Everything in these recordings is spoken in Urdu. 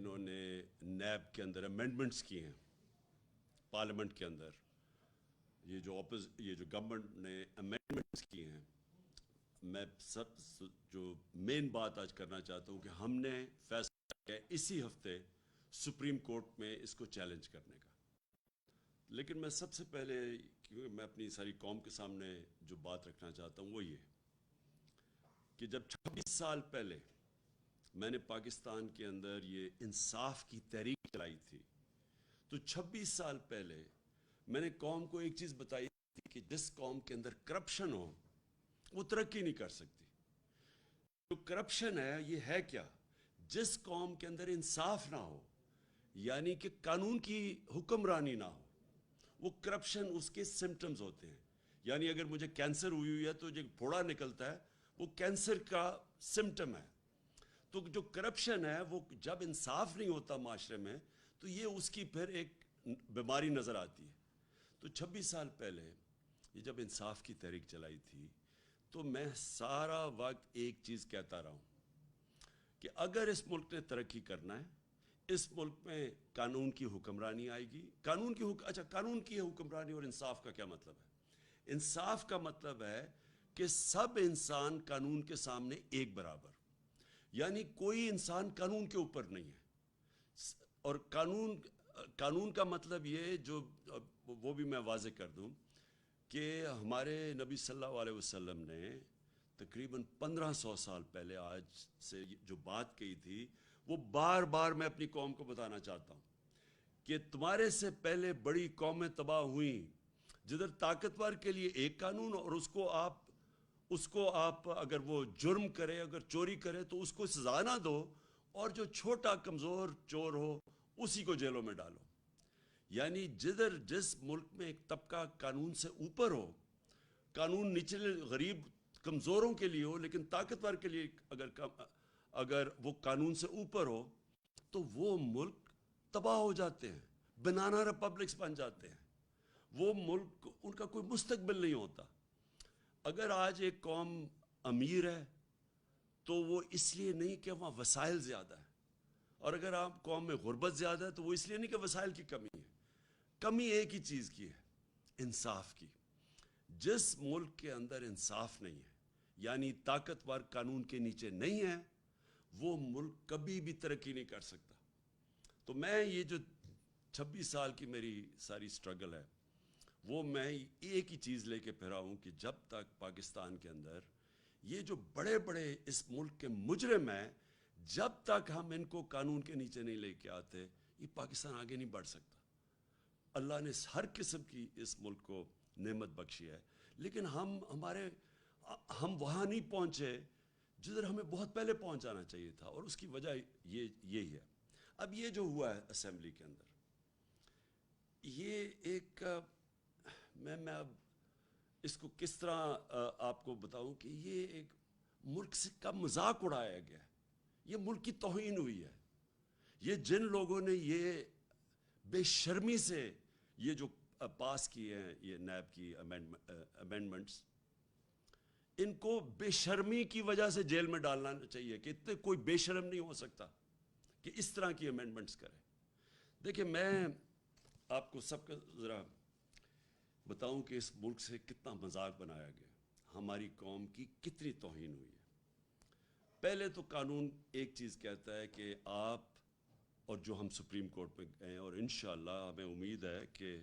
انہوں نے نیب کے اندر امینڈمنٹس کی ہیں پارلیمنٹ کے اندر، یہ جو گورنمنٹ نے امینڈمنٹس کی ہیں، میں سب جو مین بات آج کرنا چاہتا ہوں کہ ہم نے فیصلہ کیا اسی ہفتے سپریم کورٹ میں اس کو چیلنج کرنے کا. لیکن میں سب سے پہلے، کیونکہ میں اپنی ساری قوم کے سامنے جو بات رکھنا چاہتا ہوں وہ یہ کہ جب 26 سال پہلے میں نے پاکستان کے اندر یہ انصاف کی تحریک چلائی تھی، تو 26 سال پہلے میں نے قوم کو ایک چیز بتائی تھی کہ جس قوم کے اندر کرپشن ہو وہ ترقی نہیں کر سکتی. جو کرپشن ہے یہ ہے کیا؟ جس قوم کے اندر انصاف نہ ہو، یعنی کہ قانون کی حکمرانی نہ ہو، وہ کرپشن اس کے سمٹمز ہوتے ہیں. یعنی اگر مجھے کینسر ہوئی ہے تو جو پھوڑا نکلتا ہے وہ کینسر کا سمٹم ہے. تو جو کرپشن ہے وہ جب انصاف نہیں ہوتا معاشرے میں تو یہ اس کی پھر ایک بیماری نظر آتی ہے. تو 26 سال پہلے یہ جب انصاف کی تحریک چلائی تھی تو میں سارا وقت ایک چیز کہتا رہا ہوں کہ اگر اس ملک نے ترقی کرنا ہے، اس ملک میں قانون کی حکمرانی آئے گی. قانون کی حکمرانی اور انصاف کا کیا مطلب ہے؟ انصاف کا مطلب ہے کہ سب انسان قانون کے سامنے ایک برابر، یعنی کوئی انسان قانون کے اوپر نہیں ہے. اور قانون کا مطلب یہ جو وہ بھی میں واضح کر دوں کہ ہمارے نبی صلی اللہ علیہ وسلم نے تقریباً 1500 سال پہلے آج سے جو بات کہی تھی وہ بار بار میں اپنی قوم کو بتانا چاہتا ہوں کہ تمہارے سے پہلے بڑی قومیں تباہ ہوئیں جدھر طاقتور کے لیے ایک قانون، اور اس کو آپ اگر وہ جرم کرے، اگر چوری کرے تو اس کو سزا نہ دو، اور جو چھوٹا کمزور چور ہو اسی کو جیلوں میں ڈالو. یعنی جس ملک میں ایک طبقہ قانون سے اوپر ہو، قانون نچلے غریب کمزوروں کے لیے ہو لیکن طاقتور کے لیے اگر وہ قانون سے اوپر ہو تو وہ ملک تباہ ہو جاتے ہیں، بنانا ریپبلکس بن جاتے ہیں. وہ ملک ان کا کوئی مستقبل نہیں ہوتا. اگر آج ایک قوم امیر ہے تو وہ اس لیے نہیں کہ وہاں وسائل زیادہ ہے، اور اگر آپ قوم میں غربت زیادہ ہے تو وہ اس لیے نہیں کہ وسائل کی کمی ہے. کمی ایک ہی چیز کی ہے، انصاف کی. جس ملک کے اندر انصاف نہیں ہے، یعنی طاقتور قانون کے نیچے نہیں ہے، وہ ملک کبھی بھی ترقی نہیں کر سکتا. تو میں یہ جو 26 سال کی میری ساری سٹرگل ہے وہ میں ایک ہی چیز لے کے پھرا ہوں کہ جب تک پاکستان کے اندر یہ جو بڑے بڑے اس ملک کے مجرم ہیں، جب تک ہم ان کو قانون کے نیچے نہیں لے کے آتے یہ پاکستان آگے نہیں بڑھ سکتا. اللہ نے ہر قسم کی اس ملک کو نعمت بخشی ہے، لیکن ہم وہاں نہیں پہنچے جدھر ہمیں بہت پہلے پہنچ جانا چاہیے تھا، اور اس کی وجہ یہی ہے. اب یہ جو ہوا ہے اسمبلی کے اندر، یہ ایک میں اب اس کو کس طرح آپ کو بتاؤں کہ یہ ایک ملک سے کا مذاق اڑایا گیا ہے. یہ ملک کی توہین ہوئی ہے. یہ جن لوگوں نے یہ بے شرمی سے یہ جو پاس کیے ہیں یہ نیب کی امینڈمنٹس، ان کو بے شرمی کی وجہ سے جیل میں ڈالنا چاہیے کہ اتنے کوئی بے شرم نہیں ہو سکتا کہ اس طرح کی امینڈمنٹس کرے. دیکھیں میں آپ کو سب کا ذرا بتاؤں کہ اس ملک سے کتنا مذاق بنایا گیا، ہماری قوم کی کتنی توہین ہوئی ہے. پہلے تو قانون ایک چیز کہتا ہے کہ آپ، اور جو ہم سپریم کورٹ میں گئے ہیں اور انشاءاللہ ہمیں امید ہے کہ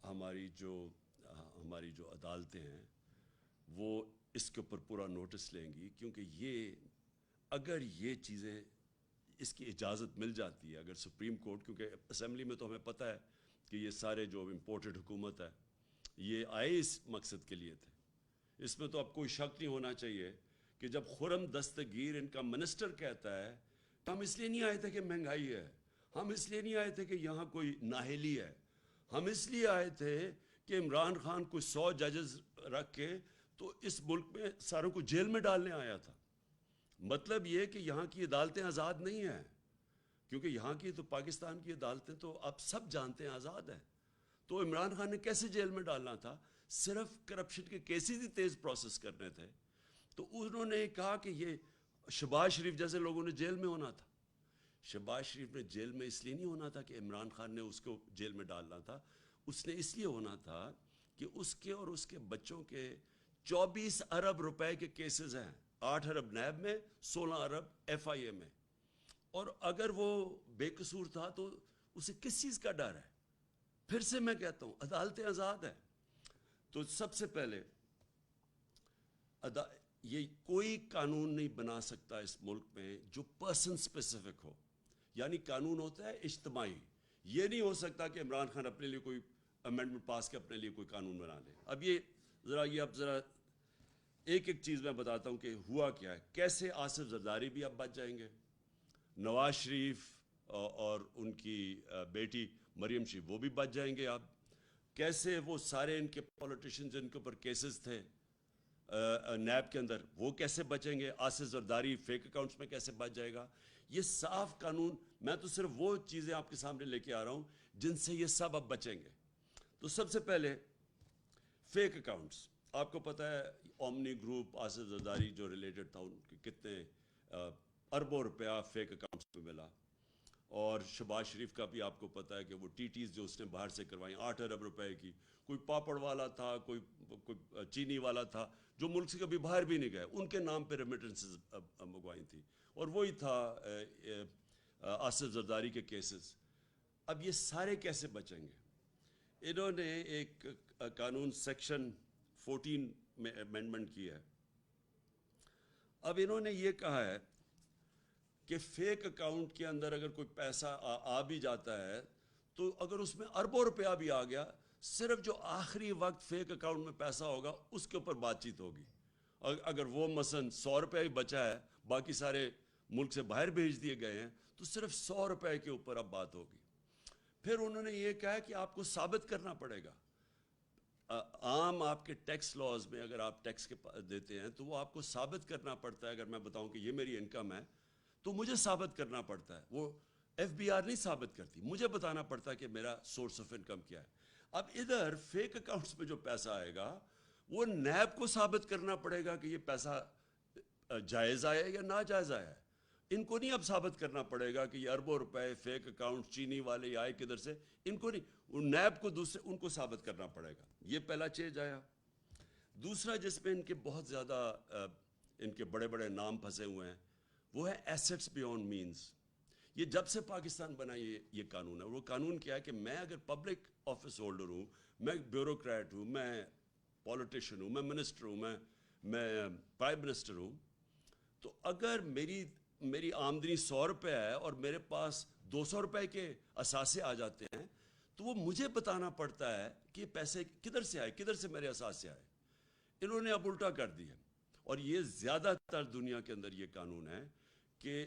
ہماری جو عدالتیں ہیں وہ اس کے اوپر پورا نوٹس لیں گی، کیونکہ اگر یہ چیزیں اس کی اجازت مل جاتی ہے، اگر سپریم کورٹ، کیونکہ اسمبلی میں تو ہمیں پتہ ہے کہ یہ سارے جو امپورٹڈ حکومت ہے یہ آئے اس مقصد کے لیے تھے. اس میں تو اب کوئی شک نہیں ہونا چاہیے کہ جب خرم دستگیر ان کا منسٹر کہتا ہے کہ ہم اس لیے نہیں آئے تھے کہ مہنگائی ہے، ہم اس لیے نہیں آئے تھے کہ یہاں کوئی نااہلی ہے، ہم اس لیے آئے تھے کہ عمران خان کوئی 100 ججز رکھ کے تو اس ملک میں ساروں کو جیل میں ڈالنے آیا تھا. مطلب یہ کہ یہاں کی عدالتیں آزاد نہیں ہیں، کیونکہ یہاں کی تو پاکستان کی عدالتیں تو آپ سب جانتے ہیں آزاد ہیں. تو عمران خان نے کیسے جیل میں ڈالنا تھا؟ صرف کرپشن کے کیسز ہی تیز پروسیس کرنے تھے. تو انہوں نے کہا کہ یہ شہباز شریف جیسے لوگوں نے جیل میں ہونا تھا. شہباز شریف نے جیل میں اس لیے نہیں ہونا تھا کہ عمران خان نے اس کو جیل میں ڈالنا تھا، اس نے اس لیے ہونا تھا کہ اس کے اور اس کے بچوں کے 24 ارب روپے کے کیسز ہیں، 8 ارب نیب میں، 16 ارب ایف آئی اے میں، اور اگر وہ بے قصور تھا تو اسے کس چیز کا ڈر ہے؟ پھر سے میں کہتا ہوں عدالتیں آزاد ہیں. تو سب سے پہلے یہ کوئی قانون نہیں بنا سکتا اس ملک میں جو پرسن سپیسیفک ہو، یعنی قانون ہوتا ہے اجتماعی. یہ نہیں ہو سکتا کہ عمران خان اپنے لیے کوئی امینڈمنٹ پاس کے اپنے لیے کوئی قانون بنا لے. اب یہ ذرا ایک ایک چیز میں بتاتا ہوں کہ ہوا کیا ہے. کیسے آصف زرداری بھی اب بچ جائیں گے، نواز شریف اور ان کی بیٹی مریم شریف وہ بھی بچ جائیں گے. اب کیسے وہ سارے ان کے پولیٹیشین جن کے اوپر کیسز تھے نیب کے اندر وہ کیسے بچیں گے، آصف زرداری فیک اکاؤنٹس میں کیسے بچ جائے گا. یہ صاف قانون، میں تو صرف وہ چیزیں آپ کے سامنے لے کے آ رہا ہوں جن سے یہ سب اب بچیں گے. تو سب سے پہلے فیک اکاؤنٹس. آپ کو پتہ ہے اومنی گروپ، آصف زرداری جو ریلیٹڈ تھا، ان کے کتنے اربوں روپیہ فیک اکاؤنٹس میں ملا. اور شہباز شریف کا بھی آپ کو پتہ ہے کہ وہ ٹی ٹیز جو اس نے باہر سے کروائیں 8 ارب روپے کی، کوئی پاپڑ والا تھا، کوئی چینی والا تھا جو ملک سے کبھی باہر بھی نہیں گئے، ان کے نام پہ ریمیٹنسز منگوائی تھی، اور وہی تھا آصف زرداری کے کیسز. اب یہ سارے کیسے بچیں گے؟ انہوں نے ایک قانون سیکشن 14 میں امینڈمنٹ کی ہے. اب انہوں نے یہ کہا ہے کہ فیک اکاؤنٹ کے اندر اگر کوئی پیسہ آ بھی جاتا ہے تو اگر اس میں اربوں روپیہ بھی آ گیا، صرف جو آخری وقت فیک اکاؤنٹ میں پیسہ ہوگا اس کے اوپر بات چیت ہوگی. اگر وہ مثلا 100 روپے ہی بچا ہے، باقی سارے ملک سے باہر بھیج دیے گئے ہیں، تو صرف 100 روپے کے اوپر اب بات ہوگی. پھر انہوں نے یہ کہا کہ آپ کو ثابت کرنا پڑے گا. عام آپ کے ٹیکس لاز میں اگر آپ ٹیکس کے دیتے ہیں تو وہ آپ کو ثابت کرنا پڑتا ہے. اگر میں بتاؤں کہ یہ میری انکم ہے تو مجھے ثابت کرنا پڑتا ہے. وہ ایف بی آر نہیں ثابت کرتی، مجھے بتانا پڑتا ہے کہ میرا سورس آف انکم کیا ہے. اب ادھر فیک اکاؤنٹس میں جو پیسہ آئے گا وہ نیب کو ثابت کرنا پڑے گا کہ یہ پیسہ جائز آیا ہے یا ناجائز آیا ہے. ان کو نہیں اب ثابت کرنا پڑے گا کہ یہ اربوں روپے فیک اکاؤنٹ چینی والے آئے کدھر سے، ان کو نہیں، نیب کو دوسرے ان کو ثابت کرنا پڑے گا. یہ پہلا چینج آیا. دوسرا جس میں ان کے بہت زیادہ ان کے بڑے بڑے نام پھنسے ہوئے ہیں وہ ہے ایسٹس بیونڈ مینز. یہ جب سے پاکستان بنا یہ قانون ہے. وہ قانون کیا ہے کہ میں اگر پبلک آفس ہولڈر ہوں، میں بیوروکریٹ ہوں، میں پولیٹیشین ہوں، میں منسٹر ہوں، میں پرائم منسٹر ہوں، تو اگر میری آمدنی 100 روپے ہے اور میرے پاس 200 روپے کے اثاثے آ جاتے ہیں تو وہ مجھے بتانا پڑتا ہے کہ یہ پیسے کدھر سے آئے، کدھر سے میرے اثاثے آئے. انہوں نے اب الٹا کر دیا. اور یہ زیادہ تر دنیا کے اندر یہ قانون ہے کہ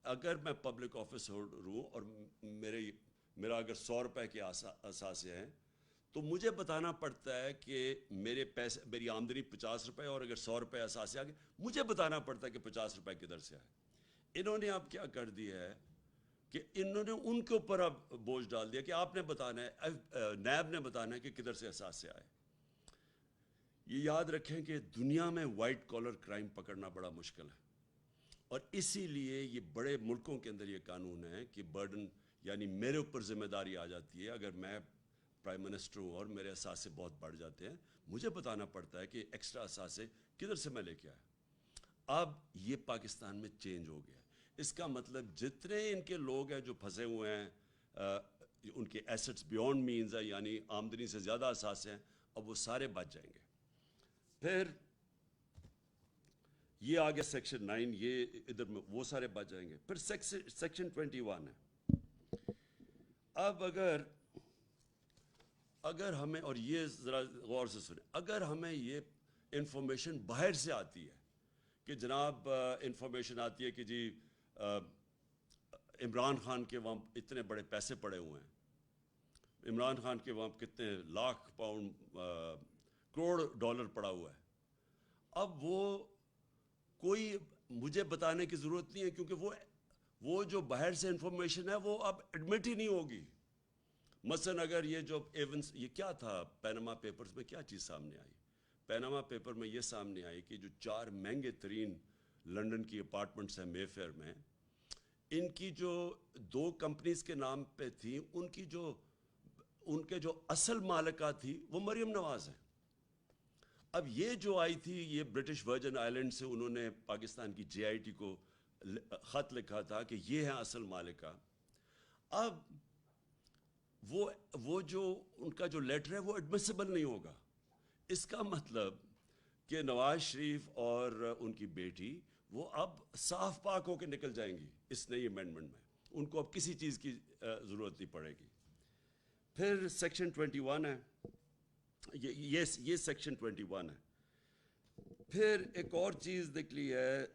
اگر میں پبلک آفس ہولڈر ہوں اور میرا اگر 100 روپے کے اثاثے ہیں تو مجھے بتانا پڑتا ہے کہ میرے پیسے، میری آمدنی 50 روپے اور اگر 100 روپے اثاثے آ گئے، مجھے بتانا پڑتا ہے کہ 50 روپے کدھر سے آئے. انہوں نے اب کیا کر دیا ہے کہ انہوں نے ان کے اوپر اب بوجھ ڈال دیا کہ آپ نے بتانا ہے، نیب نے بتانا ہے کہ کدھر سے اثاثے آئے. یہ یاد رکھیں کہ دنیا میں وائٹ کالر کرائم پکڑنا بڑا مشکل ہے، اور اسی لیے یہ بڑے ملکوں کے اندر یہ قانون ہے کہ برڈن، یعنی میرے اوپر ذمہ داری آ جاتی ہے. اگر میں پرائم منسٹر ہوں اور میرے اثاثے بہت بڑھ جاتے ہیں، مجھے بتانا پڑتا ہے کہ ایکسٹرا اثاثے کدھر سے میں لے کے آیا. اب یہ پاکستان میں چینج ہو گیا. اس کا مطلب جتنے ان کے لوگ ہیں جو پھنسے ہوئے ہیں، ان کے ایسٹس بیونڈ مینز ہے، یعنی آمدنی سے زیادہ اثاثے ہیں، اب وہ سارے بچ جائیں گے. پھر یہ آ گیا سیکشن 9، یہ ادھر میں وہ سارے بچ جائیں گے. پھر سیکشن 21 ہے. اب اگر ہمیں، اور یہ ذرا غور سے سنیں، اگر ہمیں یہ انفارمیشن باہر سے آتی ہے کہ جناب انفارمیشن آتی ہے کہ جی عمران خان کے وہاں اتنے بڑے پیسے پڑے ہوئے ہیں، عمران خان کے وہاں کتنے لاکھ پاؤنڈ کروڑ ڈالر پڑا ہوا ہے، اب وہ کوئی مجھے بتانے کی ضرورت نہیں ہے، کیونکہ وہ جو باہر سے انفارمیشن ہے وہ اب ایڈمٹ ہی نہیں ہوگی. مثلا اگر یہ جو ایونس، یہ کیا تھا پیناما پیپرز میں کیا چیز سامنے آئی؟ پیناما پیپر میں یہ سامنے آئی کہ جو 4 مہنگے ترین لنڈن کی اپارٹمنٹس ہیں مے فیئر میں، ان کی جو 2 کمپنیز کے نام پہ تھی، ان کے جو اصل مالکہ تھی وہ مریم نواز ہے. اب یہ جو آئی تھی، یہ برٹش ورجن آئلینڈ سے انہوں نے پاکستان کی جے آئی ٹی کو خط لکھا تھا کہ یہ ہیں اصل مالکہ. اب وہ جو ان کا جو لیٹر ہے وہ ایڈمیسیبل نہیں ہوگا. اس کا مطلب کہ نواز شریف اور ان کی بیٹی وہ اب صاف پاک ہو کے نکل جائیں گی اس نئی امینڈمنٹ میں. ان کو اب کسی چیز کی ضرورت نہیں پڑے گی. پھر سیکشن 21 ہے، یہ سیکشن 21 ہے. پھر ایک اور چیز نکلی ہے،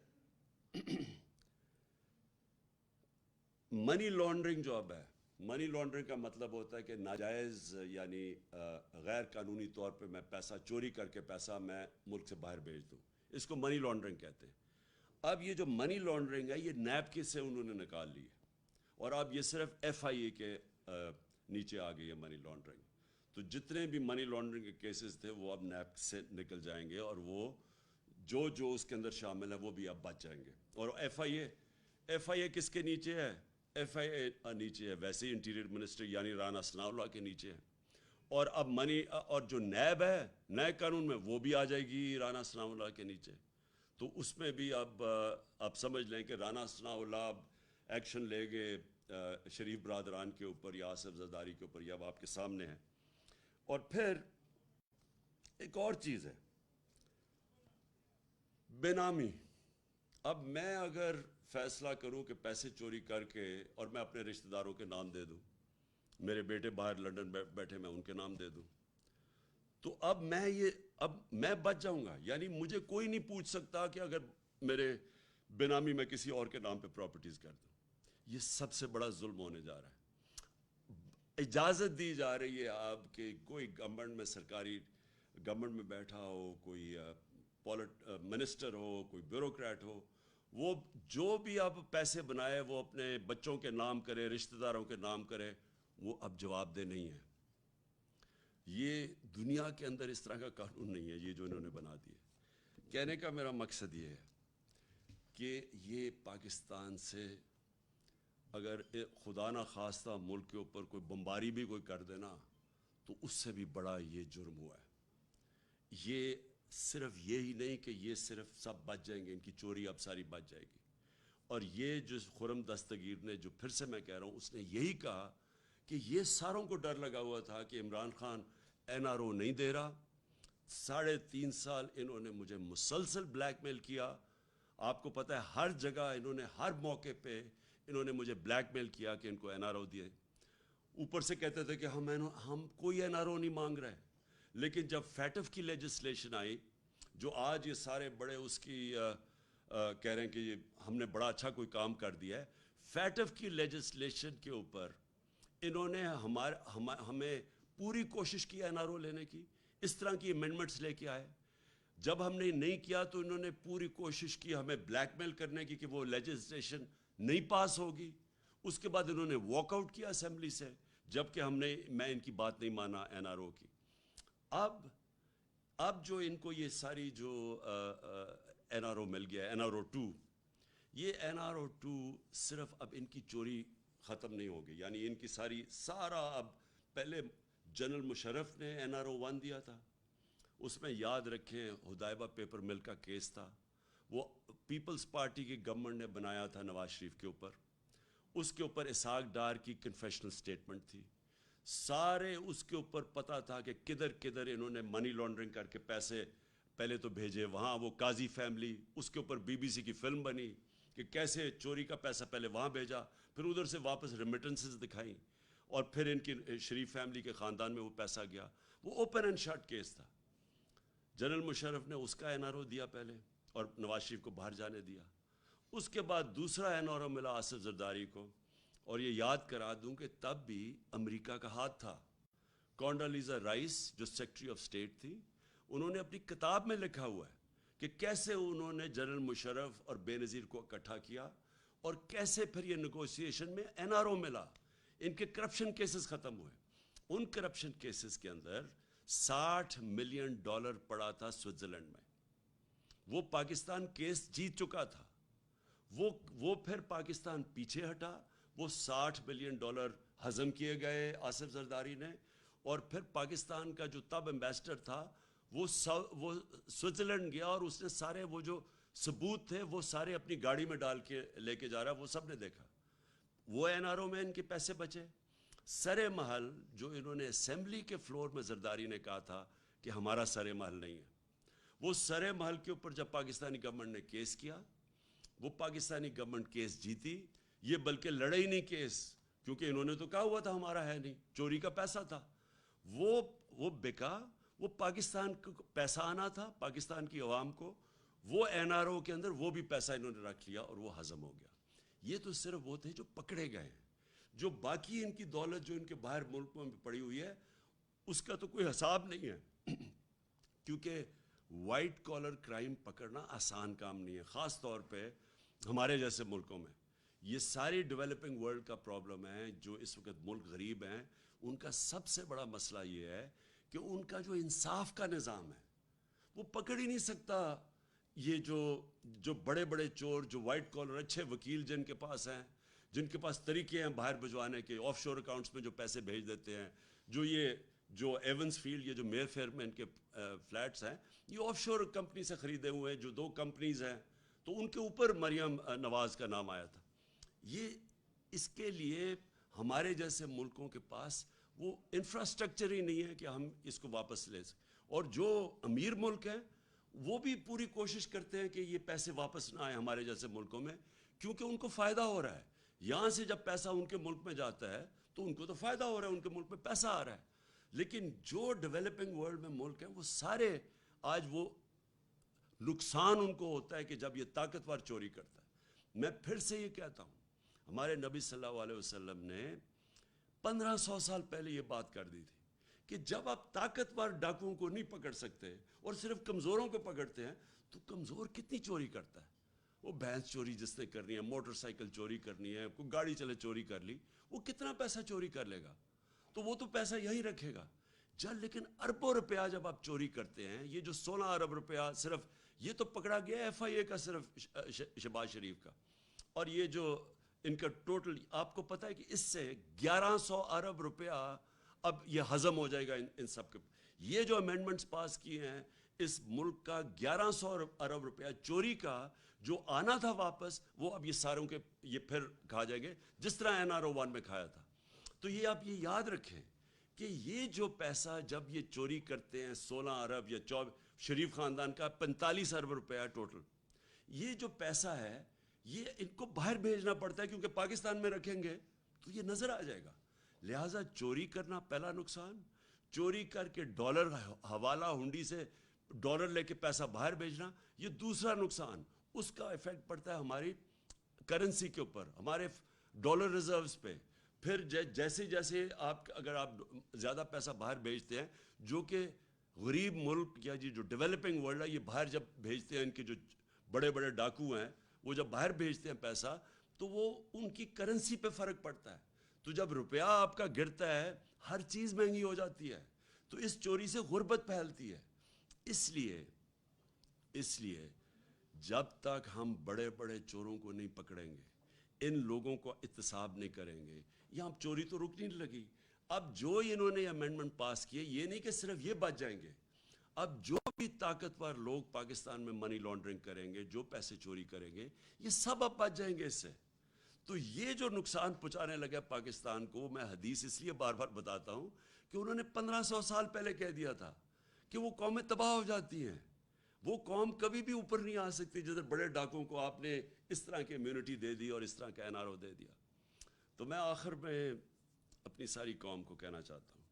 منی لانڈرنگ جو اب ہے. منی لانڈرنگ کا مطلب ہوتا ہے کہ ناجائز یعنی غیر قانونی طور پہ میں پیسہ چوری کر کے پیسہ میں ملک سے باہر بھیج دوں. اس کو منی لانڈرنگ کہتے ہیں. اب یہ جو منی لانڈرنگ ہے یہ نیب کے سے انہوں نے نکال لی ہے، اور اب یہ صرف ایف آئی اے کے نیچے آ گئی ہے منی لانڈرنگ. تو جتنے بھی منی لانڈرنگ کے کیسز تھے وہ اب نیب سے نکل جائیں گے، اور وہ جو اس کے اندر شامل ہے وہ بھی اب بچ جائیں گے. اور ایف آئی اے کس کے نیچے ہے؟ ایف آئی اے نیچے ہے ویسے ہی انٹیریئر منسٹر یعنی رانا ثناء اللہ کے نیچے ہے. اور اب اور جو نیب ہے نئے قانون میں وہ بھی آ جائے گی رانا ثناء اللہ کے نیچے. تو اس میں بھی اب سمجھ لیں کہ رانا ثناء اللہ اب ایکشن لے گے شریف برادران کے اوپر یا آصف زرداری کے اوپر. یہ اب آپ کے سامنے ہے. اور پھر ایک اور چیز ہے، بے نامی. اب میں اگر فیصلہ کروں کہ پیسے چوری کر کے اور میں اپنے رشتہ داروں کے نام دے دوں، میرے بیٹے باہر لنڈن بیٹھے میں ان کے نام دے دوں، تو اب میں بچ جاؤں گا. یعنی مجھے کوئی نہیں پوچھ سکتا کہ اگر میرے بے نامی میں کسی اور کے نام پہ پراپرٹیز کر دوں. یہ سب سے بڑا ظلم ہونے جا رہا ہے. اجازت دی جا رہی ہے آپ کہ کوئی گورنمنٹ میں سرکاری گورنمنٹ میں بیٹھا ہو، کوئی منسٹر ہو، کوئی بیوروکریٹ ہو، وہ جو بھی اب پیسے بنائے وہ اپنے بچوں کے نام کرے، رشتہ داروں کے نام کرے، وہ اب جواب دہ نہیں ہے. یہ دنیا کے اندر اس طرح کا قانون نہیں ہے یہ جو انہوں نے بنا دیا. کہنے کا میرا مقصد یہ ہے کہ یہ پاکستان سے اگر خدا نہ خواستہ ملک کے اوپر کوئی بمباری بھی کوئی کر دینا تو اس سے بھی بڑا یہ جرم ہوا ہے. یہ صرف یہی نہیں کہ یہ صرف سب بچ جائیں گے، ان کی چوری اب ساری بچ جائے گی. اور یہ جو خرم دستگیر نے، جو پھر سے میں کہہ رہا ہوں، اس نے یہی کہا کہ یہ ساروں کو ڈر لگا ہوا تھا کہ Imran Khan N R O نہیں دے رہا. 3.5 سال انہوں نے مجھے مسلسل بلیک میل کیا. آپ کو پتہ ہے ہر جگہ انہوں نے، ہر موقع پہ انہوں نے مجھے بلیک میل کیا کہ ان کو این آر او دیے. اوپر سے کہتے تھے کہ ہم کوئی این آر او نہیں مانگ رہے. لیکن جب فیٹف کی لیجسلیشن آئی، جو آج یہ سارے بڑے اس کی کہہ رہے ہیں کہ یہ ہم نے بڑا اچھا کوئی کام کر دیا ہے، فیٹف کی لیجسلیشن کے اوپر انہوں نے ہمیں پوری کوشش کی این آر او لینے کی. اس طرح کی امینڈمنٹس لے کے آئے. جب ہم نے نہیں کیا تو انہوں نے پوری کوشش کی ہمیں بلیک میل کرنے کی کہ وہ لیجسلیشن نہیں پاس ہوگی. اس کے بعد انہوں نے واک آؤٹ کیا اسمبلی سے، جبکہ میں ان کی بات نہیں مانا این آر او کی. اب جو ان کو یہ ساری جو این آر او مل گیا، این آر او 2، یہ این آر او 2 صرف اب ان کی چوری ختم نہیں ہوگی. یعنی ان کی سارا اب پہلے جنرل مشرف نے این آر او 1 دیا تھا، اس میں یاد رکھیں ہدایبہ پیپر مل کا کیس تھا، وہ پیپلز پارٹی کی گورنمنٹ نے بنایا تھا نواز شریف کے اوپر. اس کے اوپر اسحاق ڈار کی کنفیشنل سٹیٹمنٹ تھی. سارے اس کے اوپر پتہ تھا کہ کدھر انہوں نے منی لانڈرنگ کر کے پیسے پہلے تو بھیجے وہاں. وہ قاضی فیملی، اس کے اوپر بی بی سی کی فلم بنی کہ کیسے چوری کا پیسہ پہلے وہاں بھیجا، پھر ادھر سے واپس ریمیٹنسز دکھائیں، اور پھر ان کی شریف فیملی کے خاندان میں وہ پیسہ گیا. وہ اوپن اینڈ شٹ کیس تھا. جنرل مشرف نے اس کا این آر او دیا پہلے اور نواز شریف کو باہر جانے دیا. اس کے بعد دوسرا این آر او ملا آصف زرداری کو. اور یہ یاد کرا دوں کہ تب بھی امریکہ کا ہاتھ تھا. کونڈالیزا رائس جو سیکرٹری آف اسٹیٹ تھی، انہوں نے اپنی کتاب میں لکھا ہوا ہے کہ کیسے انہوں نے جنرل مشرف اور بے نظیر کو اکٹھا کیا اور کیسے پھر یہ نیگوسیشن میں این آر او ملا. ان کے کرپشن کیسز ختم ہوئے. ان کرپشن کیسز کے اندر $60 ملین پڑا تھا سوئٹزرلینڈ میں. وہ پاکستان کیس جیت چکا تھا. وہ پھر پاکستان پیچھے ہٹا، وہ $60 بلین ہضم کیے گئے آصف زرداری نے، اور پھر پاکستان کا جو تب ایمبیسڈر تھا وہ سوئٹزرلینڈ گیا، اور اس نے سارے وہ جو ثبوت تھے وہ سارے اپنی گاڑی میں ڈال کے لے کے جا رہا، وہ سب نے دیکھا۔ وہ این آر او میں ان کے پیسے بچے۔ سر محل جو انہوں نے اسمبلی کے فلور میں زرداری نے کہا تھا کہ ہمارا سر محل نہیں ہے، وہ سر محل کے اوپر جب پاکستانی گورنمنٹ نے کیس کیا، وہ پاکستانی گورنمنٹ کیس جیتی، یہ بلکہ لڑے ہی نہیں کیس، کیونکہ انہوں نے تو کہا ہوا تھا ہمارا ہے نہیں، چوری کا پیسہ تھا، وہ بکا، وہ پاکستان کو پیسہ آنا تھا پاکستان کی عوام کو، وہ این آر او کے اندر وہ بھی پیسہ انہوں نے رکھ لیا اور وہ ہضم ہو گیا۔ یہ تو صرف وہ تھے جو پکڑے گئے ہیں، جو باقی ان کی دولت جو ان کے باہر ملکوں میں پڑی ہوئی ہے اس کا تو کوئی حساب نہیں ہے، کیونکہ وائٹ کالر کرائم پکڑنا آسان کام نہیں ہے، خاص طور پہ ہمارے جیسے ملکوں میں۔ یہ ساری ڈیولپنگ ورلڈ کا پرابلم ہے، جو اس وقت ملک غریب ہیں ان کا سب سے بڑا مسئلہ یہ ہے کہ ان کا جو انصاف کا نظام ہے وہ پکڑ ہی نہیں سکتا۔ یہ جو بڑے بڑے چور، جو وائٹ کالر اچھے وکیل جن کے پاس ہیں، جن کے پاس طریقے ہیں باہر بھجوانے کے، آف شور اکاؤنٹس میں جو پیسے بھیج دیتے ہیں، جو ایونس فیلڈ، یہ جو میر فیئر میں ان کے فلیٹس ہیں، یہ آف شور کمپنی سے خریدے ہوئے ہیں، جو 2 کمپنیز ہیں، تو ان کے اوپر مریم نواز کا نام آیا تھا۔ یہ اس کے لیے ہمارے جیسے ملکوں کے پاس وہ انفراسٹرکچر ہی نہیں ہے کہ ہم اس کو واپس لے سکیں، اور جو امیر ملک ہیں وہ بھی پوری کوشش کرتے ہیں کہ یہ پیسے واپس نہ آئیں ہمارے جیسے ملکوں میں، کیونکہ ان کو فائدہ ہو رہا ہے۔ یہاں سے جب پیسہ ان کے ملک میں جاتا ہے تو ان کو تو فائدہ ہو رہا ہے، ان کے ملک میں پیسہ آ رہا ہے، لیکن جو ڈیولپنگ ورلڈ میں ملک ہیں وہ سارے آج وہ نقصان ان کو ہوتا ہے کہ جب یہ طاقتور چوری کرتا ہے۔ میں پھر سے یہ کہتا ہوں، ہمارے نبی صلی اللہ علیہ وسلم نے 1500 سال پہلے یہ بات کر دی تھی کہ جب آپ طاقتور ڈاکوؤں کو نہیں پکڑ سکتے اور صرف کمزوروں کو پکڑتے ہیں، تو کمزور کتنی چوری کرتا ہے؟ وہ بھینس چوری جس نے کرنی ہے، موٹر سائیکل چوری کرنی ہے، کوئی گاڑی چلے چوری کر لی، وہ کتنا پیسہ چوری کر لے گا؟ تو وہ تو پیسہ یہی رکھے گا۔ لیکن اربوں روپیہ جب آپ چوری کرتے ہیں، یہ جو 16 ارب روپیہ صرف یہ تو پکڑا گیا ایف آئی اے کا، صرف شہباز شریف کا، اور یہ جو ان کا ٹوٹل، آپ کو پتہ ہے کہ اس سے 1100 ارب روپیہ اب یہ ہضم ہو جائے گا ان سب کے۔ یہ جو امینڈمنٹس پاس کیے ہیں، اس ملک کا 1100 ارب روپیہ چوری کا جو آنا تھا واپس، وہ اب یہ ساروں کے یہ پھر کھا جائیں گے، جس طرح این آر او 1 میں کھایا تھا۔ تو یہ آپ یہ یاد رکھیں کہ یہ جو پیسہ جب یہ چوری کرتے ہیں 16 ارب یا شریف خاندان کا 45 ارب روپیہ ٹوٹل، یہ جو پیسہ ہے یہ ان کو باہر بھیجنا پڑتا ہے، کیونکہ پاکستان میں رکھیں گے تو یہ نظر آ جائے گا۔ لہٰذا چوری کرنا پہلا نقصان، چوری کر کے ڈالر حوالہ ہنڈی سے ڈالر لے کے پیسہ باہر بھیجنا، یہ دوسرا نقصان۔ اس کا ایفیکٹ پڑتا ہے ہماری کرنسی کے اوپر، ہمارے ڈالر ریزروز پہ۔ پھر جیسے جیسے اگر آپ زیادہ پیسہ باہر بھیجتے ہیں، جو کہ غریب ملک یا جو ڈیولپنگ ورلڈ ہے، یہ باہر جب بھیجتے ہیں، ان کے جو بڑے بڑے ڈاکو ہیں وہ جب باہر بھیجتے ہیں پیسہ، تو وہ ان کی کرنسی پہ فرق پڑتا ہے۔ تو جب روپیہ آپ کا گرتا ہے، ہر چیز مہنگی ہو جاتی ہے، تو اس چوری سے غربت پھیلتی ہے۔ اس لیے جب تک ہم بڑے بڑے چوروں کو نہیں پکڑیں گے، ان لوگوں کو احتساب نہیں کریں گے، یہاں چوری تو رک نہیں لگی۔ اب جو انہوں نے امینڈمنٹ پاس کیے، یہ نہیں کہ صرف یہ بچ جائیں گے، اب جو بھی طاقتور لوگ پاکستان میں منی لانڈرنگ کریں گے، جو پیسے چوری کریں گے، یہ سب اب بچ جائیں گے اس سے۔ تو یہ جو نقصان پہنچانے لگا پاکستان کو، میں حدیث اس لیے بار بار بتاتا ہوں کہ انہوں نے 1500 سال پہلے کہہ دیا تھا کہ وہ قومیں تباہ ہو جاتی ہیں، وہ قوم کبھی بھی اوپر نہیں آ سکتی جدھر بڑے ڈاکوں کو آپ نے اس طرح کی امیونٹی دے دی اور اس طرح کا این آر او دے دیا۔ تو میں آخر میں اپنی ساری قوم کو کہنا چاہتا ہوں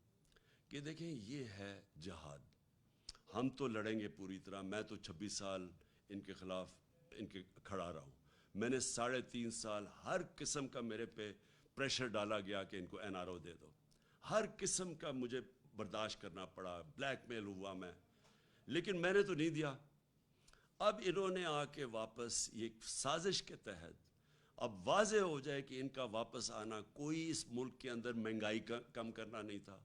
کہ دیکھیں، یہ ہے جہاد۔ ہم تو لڑیں گے پوری طرح۔ میں تو 26 سال ان کے خلاف کھڑا رہا ہوں۔ میں نے 3.5 سال ہر قسم کا میرے پہ پریشر ڈالا گیا کہ ان کو این آر او دے دو، ہر قسم کا مجھے برداشت کرنا پڑا، بلیک میل ہوا میں، لیکن میں نے تو نہیں دیا۔ اب انہوں نے آ کے واپس یہ سازش کے تحت اب واضح ہو جائے کہ ان کا واپس آنا کوئی اس ملک کے اندر مہنگائی کم کرنا نہیں تھا۔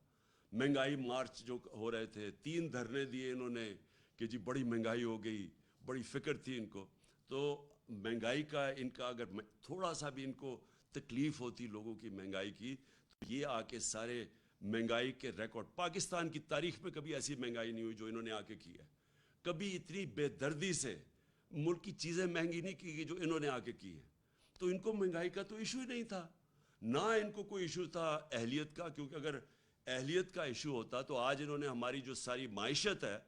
مہنگائی مارچ جو ہو رہے تھے، 3 دھرنے دیے انہوں نے کہ جی بڑی مہنگائی ہو گئی، بڑی فکر تھی ان کو۔ تو مہنگائی کا ان کا اگر تھوڑا سا بھی ان کو تکلیف ہوتی لوگوں کی مہنگائی کی تو یہ آ کے سارے مہنگائی کے ریکارڈ، پاکستان کی تاریخ میں کبھی ایسی مہنگائی نہیں ہوئی جو انہوں نے آ کے کی ہے، کبھی اتنی بے دردی سے ملک کی چیزیں مہنگی نہیں کی گئی جو انہوں نے آ کے کی ہیں. تو ان کو مہنگائی کا تو ایشو ہی نہیں تھا، نہ ان کو کوئی ایشو تھا اہلیت کا، کیونکہ اگر اہلیت کا ایشو ہوتا تو آج انہوں نے ہماری جو ساری معیشت ہے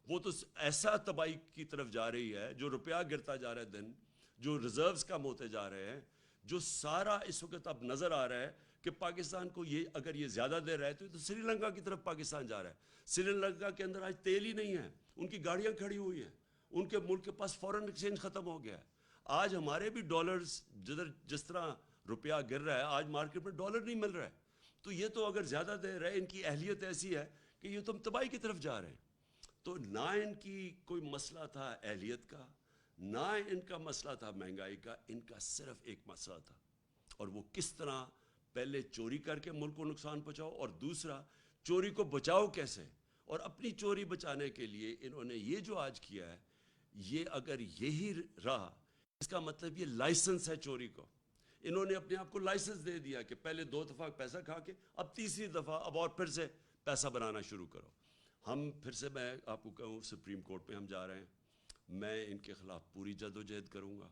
وہ تو ایسا تباہی کی طرف جا رہی ہے، جو روپیہ گرتا جا رہا ہے دن، جو ریزروز کم ہوتے جا رہے ہیں، جو سارا اس وقت اب نظر آ رہا ہے کہ پاکستان کو یہ اگر یہ زیادہ دیر رہے تو سری لنکا کی طرف پاکستان جا رہا ہے. سری لنکا کے اندر آج تیل ہی نہیں ہے، ان کی گاڑیاں کھڑی ہوئی ہیں، ان کے ملک کے پاس فورن ایکسچینج ختم ہو گیا ہے. آج ہمارے بھی ڈالرز جس طرح روپیہ گر رہا ہے، آج مارکیٹ میں ڈالر نہیں مل رہا ہے. تو یہ تو اگر زیادہ دیر رہے، ان کی اہلیت ایسی ہے کہ یہ تو ہم تباہی کی طرف جا رہے ہیں. تو نہ ان کی کوئی مسئلہ تھا اہلیت کا، نہ ان کا مسئلہ تھا مہنگائی کا، ان کا صرف ایک مسئلہ تھا، اور وہ کس طرح پہلے چوری کر کے ملک کو نقصان پہنچاؤ، اور دوسرا چوری کو بچاؤ کیسے. اور اپنی چوری بچانے کے لیے انہوں نے یہ جو آج کیا ہے، یہ اگر یہی رہا، اس کا مطلب یہ لائسنس ہے چوری کو. انہوں نے اپنے آپ کو لائسنس دے دیا کہ پہلے 2 دفعہ پیسہ کھا کے اب تیسری دفعہ اب اور پھر سے پیسہ بنانا شروع کرو. ہم پھر سے میں آپ کو کہوں سپریم کورٹ پہ ہم جا رہے ہیں، میں ان کے خلاف پوری جد و جہد کروں گا.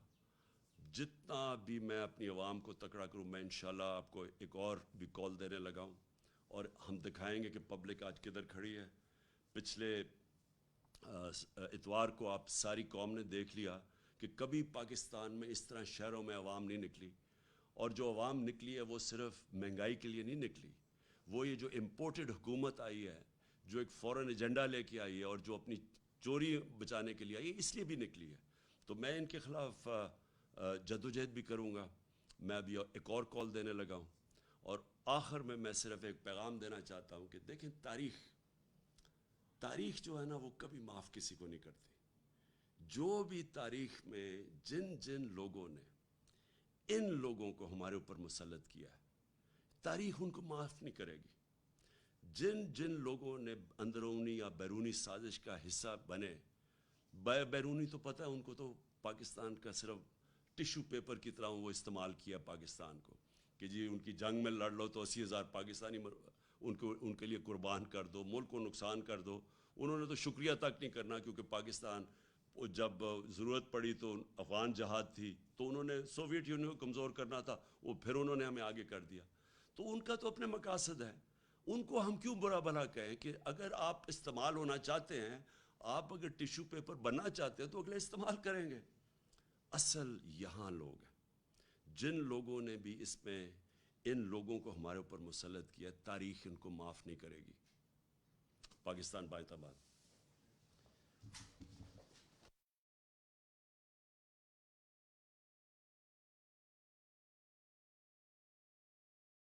جتنا بھی میں اپنی عوام کو تکڑا کروں، میں انشاءاللہ آپ کو ایک اور بھی کال دینے لگا ہوں، اور ہم دکھائیں گے کہ پبلک آج کدھر کھڑی ہے. پچھلے اتوار کو آپ ساری قوم نے دیکھ لیا کہ کبھی پاکستان میں اس طرح شہروں میں عوام نہیں نکلی، اور جو عوام نکلی ہے وہ صرف مہنگائی کے لیے نہیں نکلی، وہ یہ جو امپورٹڈ حکومت آئی ہے، جو ایک فورن ایجنڈا لے کے آئی ہے، اور جو اپنی چوری بچانے کے لیے آئی ہے، اس لیے بھی نکلی ہے. تو میں ان کے خلاف جدوجہد بھی کروں گا. میں ابھی ایک اور کال دینے لگا ہوں، اور آخر میں صرف ایک پیغام دینا چاہتا ہوں کہ دیکھیں، تاریخ جو ہے نا وہ کبھی معاف کسی کو نہیں کرتی. جو بھی تاریخ میں جن لوگوں نے ان لوگوں کو ہمارے اوپر مسلط کیا ہے، تاریخ ان کو معاف نہیں کرے گی. جن لوگوں نے اندرونی یا بیرونی سازش کا حصہ بنے، بیرونی تو پتہ ہے ان کو، تو پاکستان کا صرف ٹیشو پیپر کی طرح وہ استعمال کیا پاکستان کو، کہ جی ان کی جنگ میں لڑ لو تو 80,000 پاکستانی ان کے لیے قربان کر دو، ملک کو نقصان کر دو. انہوں نے تو شکریہ تک نہیں کرنا، کیونکہ پاکستان جب ضرورت پڑی تو افغان جہاد تھی تو انہوں نے سوویت یونین کو کمزور کرنا تھا، وہ پھر انہوں نے ہمیں آگے کر دیا. تو ان کا تو اپنے مقاصد ہے، ان کو ہم کیوں برا بھلا کہیں کہ اگر آپ استعمال ہونا چاہتے ہیں، آپ اگر ٹیشو پیپر بننا چاہتے ہیں تو اگلے استعمال کریں گے. اصل یہاں لوگ ہیں، جن لوگوں نے بھی اس میں ان لوگوں کو ہمارے اوپر مسلط کیا، تاریخ ان کو معاف نہیں کرے گی. پاکستان بائے آباد.